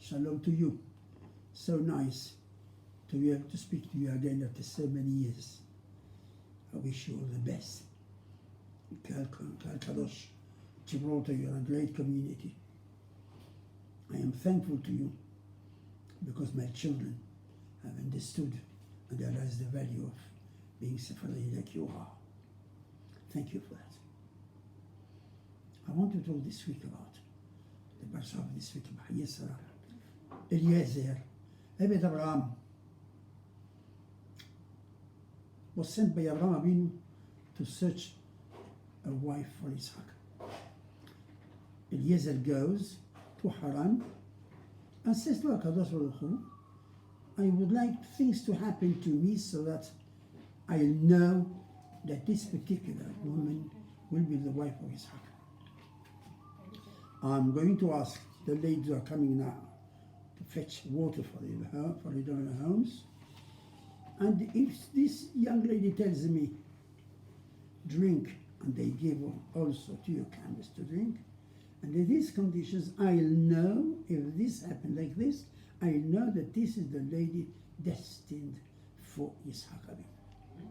Shalom to you. So nice to be able to speak to you again after so many years. I wish you all the best. Kal Kadosh, Gibraltar, you're a great community. I am thankful to you because my children have understood and realized the value of being Sephardi like you are. Thank you for that. I want to talk this week about the Parsha of this week, Yisra, Eliezer, Ebed Abraham, was sent by Abraham Avinu to search a wife for Isaac. Eliezer goes to Haran and says to HaKadosh Baruch Hu, I would like things to happen to me so that I'll know that this particular woman will be the wife of Isaac. I'm going to ask the ladies who are coming now to fetch water for their homes. And if this young lady tells me, drink, and they give also 2 camels to drink, and in these conditions, I'll know, if this happened like this, I'll know that this is the lady destined for Yitzhak Avinu.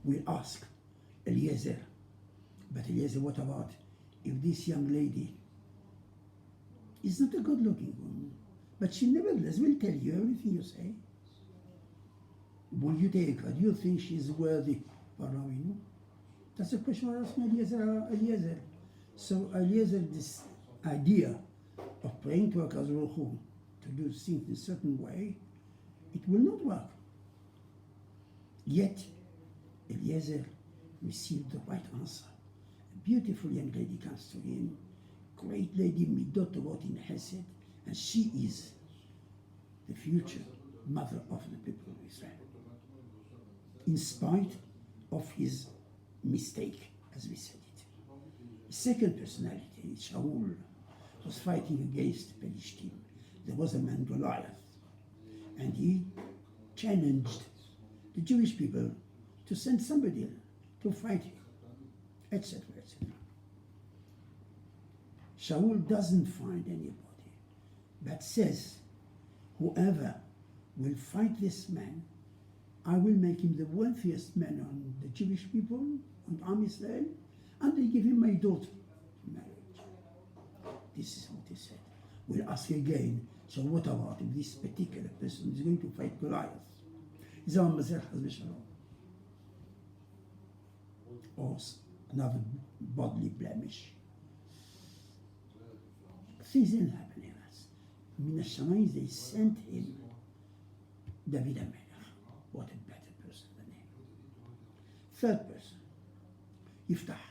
We ask Eliezer, but Eliezer, what about if this young lady is not a good-looking woman, but she nevertheless will tell you everything you say? Will you take her? Do you think she's worthy for Avinu? That's the question we're asking Eliezer. So Eliezer, this idea of praying to HaKadosh Baruch Hu to do things in a certain way, it will not work. Yet, Eliezer received the right answer. A beautiful young lady comes to him, great lady, Midot Tovot in Hesed, and she is the future mother of the people of Israel. In spite of his mistake, as we said it. The second personality, Shaul, was fighting against Pelishtim. There was a man, Goliath, and he challenged the Jewish people to send somebody to fight him, etc., etc. Shaul doesn't find anybody, but says, whoever will fight this man, I will make him the wealthiest man on the Jewish people, on Am Yisrael, and they give him my daughter in marriage. This is what he said. We'll ask again, so what about if this particular person is going to fight Goliath? Or another bodily blemish. Things didn't happen in us. Min HaShamayim, they sent him David HaMelech. What a better person than him. Third person, Yiftach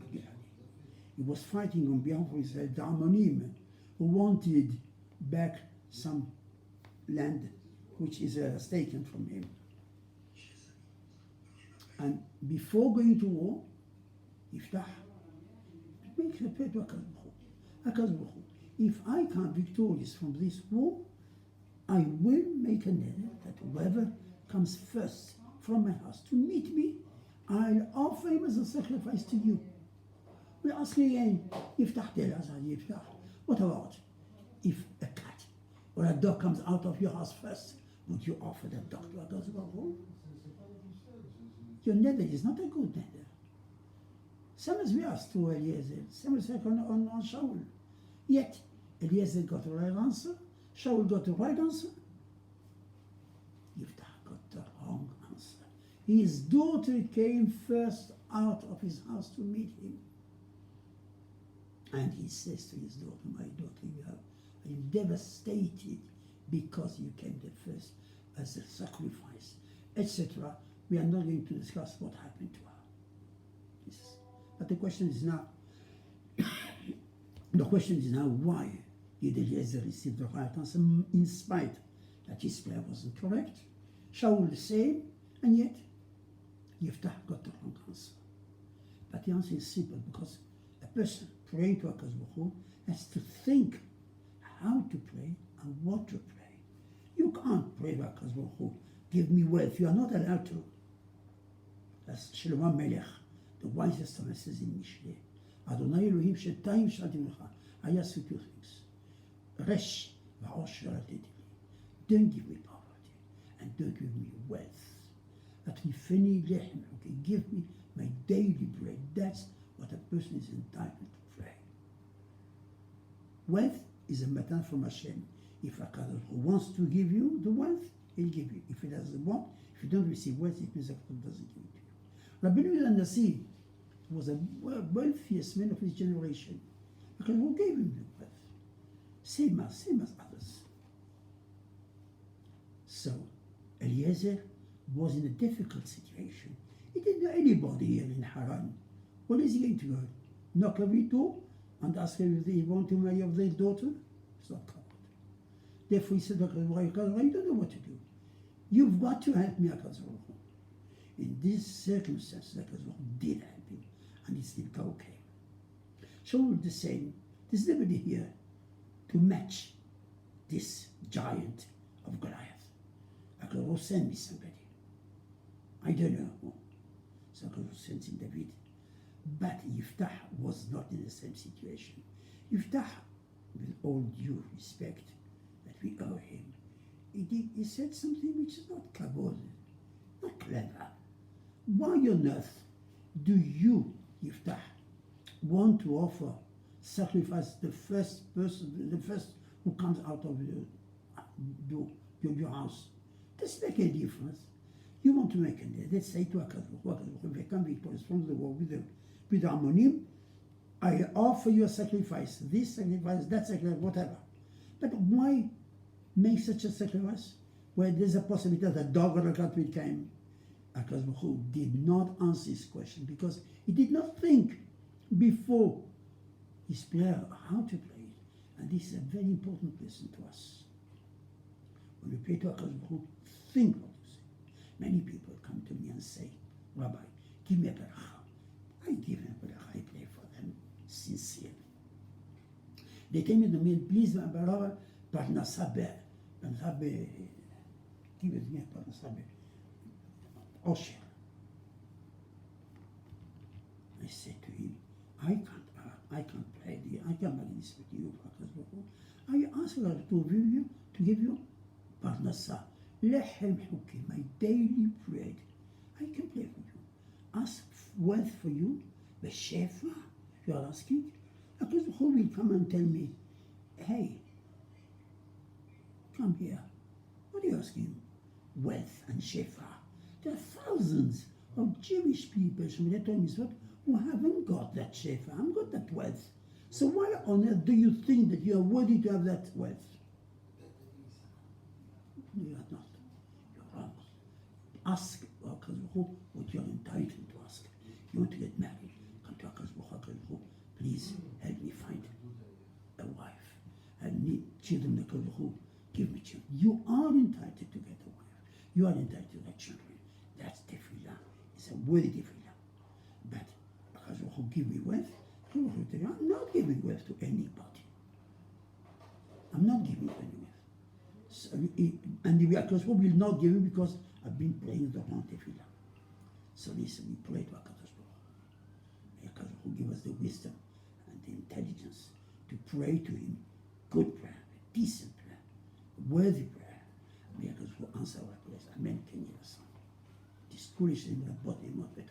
HaGiladi. He was fighting on behalf of Israel, the Ammonim, who wanted back some land which is taken from him. And before going to war, Yiftach makes a prayer to HaKadosh Baruch Hu. If I come victorious from this war, I will make a neder that whoever comes first from my house to meet me, I'll offer him as a sacrifice to you. We ask again, Yiftach Yiftach, what about if a cat or a dog comes out of your house first? Would you offer that dog to HaKadosh Baruch Hu? Your neder is not a good neder. Same as we asked to Eliezer, same as on Shaul. Yet, Eliezer got the right answer, Shaul got the right answer, Yiftach got the wrong answer. His daughter came first out of his house to meet him. And he says to his daughter, my daughter, I am devastated because you came there first as a sacrifice, etc. We are not going to discuss what happened to her. Yes. But the question is now, why did Eliezer receive the right answer in spite that his prayer wasn't correct? Shaul the same, and yet Yiftach got the wrong answer. But the answer is simple, because a person praying to HaKadosh Baruch Hu has to think how to pray and what to pray. You can't pray to HaKadosh Baruch Hu, give me wealth. You are not allowed to. As Shlomo Melech, the wisest of us, says in Mishlei, Adonai Elohim Shetayim Sh'atim Lecha. I ask you 2 things. Resh Don't give me poverty and don't give me wealth. Give me my daily bread. That's what a person is entitled to pray. Wealth is a matter from Hashem. If a God who wants to give you the wealth, he'll give you. If he doesn't want, if you don't receive wealth, it means that God doesn't give it to you. Rabbi al-Nasi was a wealthiest man of his generation because who gave him the wealth? Same as others. So Eliezer was in a difficult situation. He didn't know anybody here in Haran. Where is he going to go? Knock every door and ask him if they want to marry of their daughter? It's not covered. Therefore he said, I don't know what to do. You've got to help me, HaKadosh Baruch Hu. In this circumstance, HaKadosh Baruch Hu did help him, and he still okay. So the same, there's nobody here to match this giant of Goliath. HaKadosh Baruch Hu send me somebody. I don't know who. So HaKadosh Baruch Hu sends him David. But Yiftach was not in the same situation. Yiftach, with all due respect that we owe him, he said something which is not kavod, not clever. Why on earth do you, Yiftach, want to offer sacrifice the first person, the first who comes out of your house? Does it make a difference? You want to make a difference. Let's say to HaKadosh, if they come victorious from the war with the Ammonim, I offer you a sacrifice, this sacrifice, that sacrifice, whatever. But why make such a sacrifice where there's a possibility that a dog or a cat will come? HaKadosh Baruch Hu did not answer his question because he did not think before his prayer how to pray it. And this is a very important lesson to us. When we pray to HaKadosh Baruch Hu, think what to say. Many people come to me and say, Rabbi, give me a beracha. I give them a beracha, I pray for them sincerely. They came in the mail, please, Rabbi, Parnasa Ber. Parnasa Ber, give it me a Parnasa Ber. Osher. I said to him, I can't pray, I can't marry this with you, I ask her to give you Parnasa, Lehem Huki, my daily bread. I can pray for you. Ask wealth for you, the shefa, you are asking. Because who will come and tell me, hey, come here. What are you asking? Wealth and shefa. There are thousands of Jewish people, who haven't got that shefa, haven't got that wealth. So why on earth do you think that you are worthy to have that wealth? You are not. You're wrong. Ask what you are entitled to ask. You want to get married, come to HaKadosh, please help me find a wife. I need children, give me children. You are entitled to get a wife. You are entitled to get children. That's tefillah. It's a worthy tefillah. But HaKadosh give me wealth, I'm not giving wealth to anybody. I'm not giving any wealth. So, and the HaKadosh will not give me because I've been praying the wrong tefillah. So listen, we pray to HaKadosh Baruch Hu. May HaKadosh Baruch Hu give us the wisdom and the intelligence to pray to him. Good prayer, decent prayer, worthy prayer. May HaKadosh Baruch Hu answer our prayers. Amen. This foolish thing, but not better.